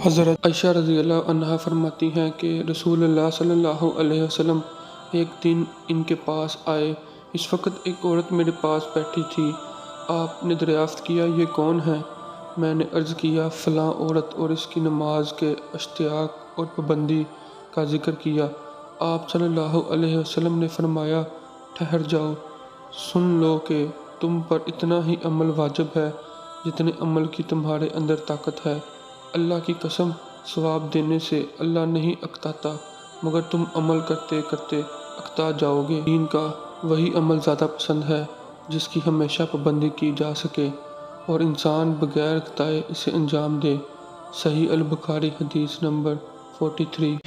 حضرت عائشہ رضی اللہ عنہا فرماتی ہیں کہ رسول اللہ صلی اللہ علیہ وسلم ایک دن ان کے پاس آئے۔ اس وقت ایک عورت میرے پاس بیٹھی تھی۔ آپ نے دریافت کیا یہ کون ہے؟ میں نے عرض کیا فلاں عورت، اور اس کی نماز کے اشتیاق اور پابندی کا ذکر کیا۔ آپ صلی اللہ علیہ وسلم نے فرمایا ٹھہر جاؤ، سن لو کہ تم پر اتنا ہی عمل واجب ہے جتنے عمل کی تمہارے اندر طاقت ہے۔ اللہ کی قسم، ثواب دینے سے اللہ نہیں اکتاتا، مگر تم عمل کرتے کرتے اکتا جاؤ گے۔ دین کا وہی عمل زیادہ پسند ہے جس کی ہمیشہ پابندی کی جا سکے اور انسان بغیر اکتائے اسے انجام دے۔ صحیح البخاری حدیث نمبر 43۔